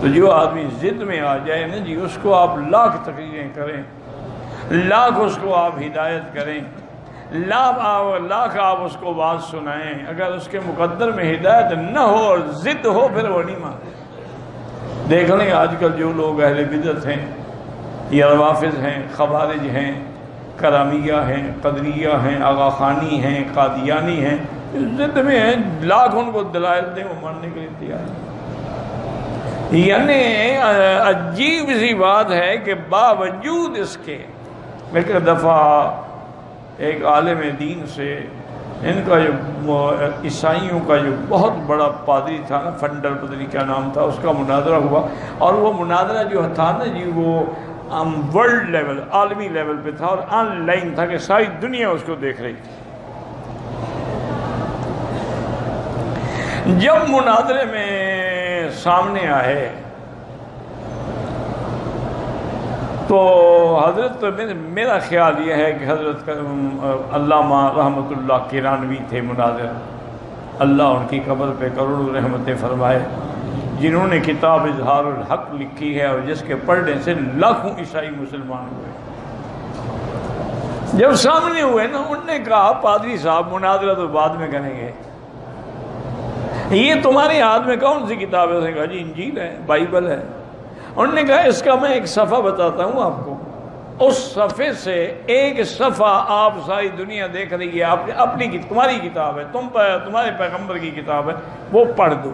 تو جو آدمی ضد میں آ جائے نا جی، اس کو آپ لاکھ تقریریں کریں، لاکھ اس کو آپ ہدایت کریں، لاکھ آپ اس کو بات سنائیں، اگر اس کے مقدر میں ہدایت نہ ہو اور ضد ہو، پھر وہ نہیں مانے۔ دیکھ لیں آج کل جو لوگ اہل بدعت ہیں یا روافض ہیں، خوارج ہیں، کرامیہ ہیں، قدریہ ہیں، آغا خانی ہیں، قادیانی ہیں، ضد میں ہیں، لاکھ ان کو دلائل دیں، وہ ماننے کے لیے تیار ہیں۔ یعنی عجیب سی بات ہے کہ باوجود اس کے، ایک دفعہ ایک عالم دین سے ان کا جو عیسائیوں کا جو بہت بڑا پادری تھا نا، فنڈر پتہ نہیں کیا نام تھا، اس کا مناظرہ ہوا، اور وہ مناظرہ جو تھا نا جی، وہ ورلڈ لیول، عالمی لیول پہ تھا، اور آن لائن تھا کہ ساری دنیا اس کو دیکھ رہی تھی۔ جب مناظرے میں سامنے آئے تو حضرت، میرا خیال یہ ہے کہ حضرت علامہ رحمۃ اللہ کیرانوی تھے مناظر، اللہ ان کی قبر پہ کروڑوں رحمتیں فرمائے، جنہوں نے کتاب اظہار الحق لکھی ہے اور جس کے پڑھنے سے لاکھوں عیسائی مسلمان ہوئے۔ جب سامنے ہوئے نا، انہوں نے کہا پادری صاحب مناظرہ تو بعد میں کریں گے، یہ تمہارے ہاتھ میں کون سی کتاب ہے؟ اس نے کہا جی انجیل ہے، بائبل ہے۔ انہوں نے کہا اس کا میں ایک صفحہ بتاتا ہوں آپ کو، اس صفحے سے ایک صفحہ آپ ساری دنیا دیکھ رہی ہے، تمہاری کتاب ہے، تمہارے پیغمبر کی کتاب ہے، وہ پڑھ دو،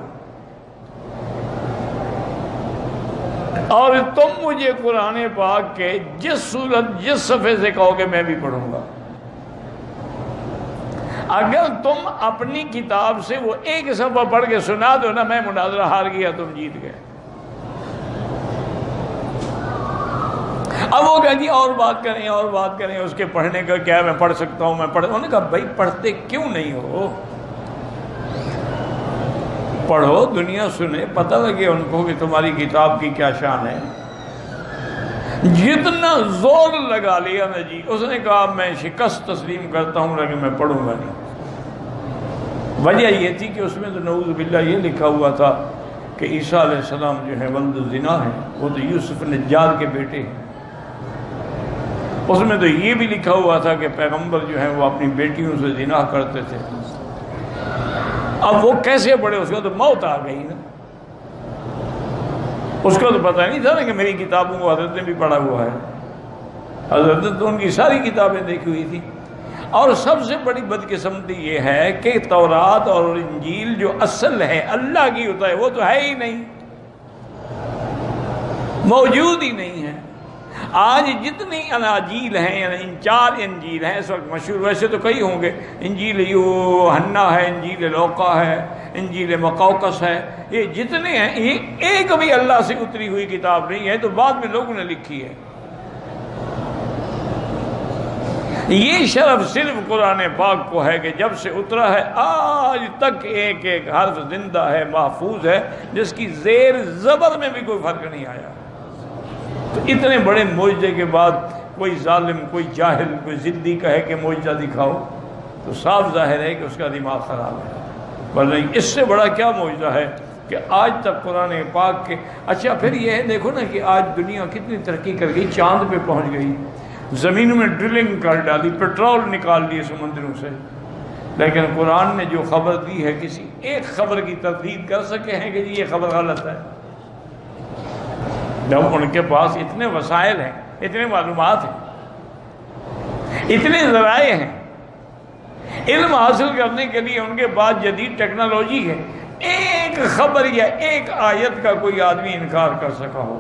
اور تم مجھے قرآن پاک کے جس سورت جس صفحے سے کہو گے میں بھی پڑھوں گا۔ اگر تم اپنی کتاب سے وہ ایک صفحہ پڑھ کے سنا دو نا، میں مناظرہ ہار گیا، تم جیت گئے۔ اب وہ کہا جی اور بات کریں، اور بات کریں، اس کے پڑھنے کا کیا ہے، میں پڑھ سکتا ہوں، انہوں نے کہا بھائی پڑھتے کیوں نہیں ہو؟ پڑھو، دنیا سنے، پتہ لگے ان کو کہ تمہاری کتاب کی کیا شان ہے۔ جتنا زور لگا لیا نا جی، اس نے کہا میں شکست تسلیم کرتا ہوں لیکن میں پڑھوں گا نہیں۔ وجہ یہ تھی کہ اس میں تو نعوذ باللہ یہ لکھا ہوا تھا کہ عیسیٰ علیہ السلام جو ہے ولد الزنا ہیں، وہ تو یوسف نجار کے بیٹے ہیں۔ اس میں تو یہ بھی لکھا ہوا تھا کہ پیغمبر جو ہیں وہ اپنی بیٹیوں سے زنا کرتے تھے۔ اب وہ کیسے پڑھے؟ اس کو تو موت آ گئی نا، اس کو تو پتہ نہیں تھا نا کہ میری کتابوں کو حضرت نے بھی پڑھا ہوا ہے۔ حضرت نے تو ان کی ساری کتابیں دیکھی ہوئی تھی۔ اور سب سے بڑی بدقسمتی یہ ہے کہ تورات اور انجیل جو اصل ہے اللہ کی ہوتا ہے، وہ تو ہے ہی نہیں، موجود ہی نہیں ہے۔ آج جتنی اناجیل ہیں، یعنی 4 انجیل ہیں اس وقت مشہور، ویسے تو کئی ہوں گے، انجیل یوحنا ہے، انجیل لوقا ہے، انجیل مقوقس ہے، یہ جتنے ہیں یہ ایک بھی اللہ سے اتری ہوئی کتاب نہیں ہے، تو بعد میں لوگوں نے لکھی ہے۔ یہ شرف صرف قرآن پاک کو ہے کہ جب سے اترا ہے آج تک ایک ایک حرف زندہ ہے، محفوظ ہے، جس کی زیر زبر میں بھی کوئی فرق نہیں آیا۔ تو اتنے بڑے معجزے کے بعد کوئی ظالم، کوئی جاہل، کوئی ضدی کہے کہ معجزہ دکھاؤ، تو صاف ظاہر ہے کہ اس کا دماغ خراب ہے۔ ورنہ اس سے بڑا کیا معجزہ ہے کہ آج تک قرآن پاک کے۔ اچھا پھر یہ ہے، دیکھو نا کہ آج دنیا کتنی ترقی کر گئی، چاند پہ پہنچ گئی، زمینوں میں ڈرلنگ کر ڈالی، پیٹرول نکال لیے سمندروں سے، لیکن قرآن نے جو خبر دی ہے کسی ایک خبر کی تردید کر سکے ہیں کہ جی یہ خبر غلط ہے؟ جب ان کے پاس اتنے وسائل ہیں، اتنے معلومات ہیں، اتنے ذرائع ہیں، علم حاصل کرنے کے لیے ان کے پاس جدید ٹیکنالوجی ہے، ایک خبر یا ایک آیت کا کوئی آدمی انکار کر سکا ہو؟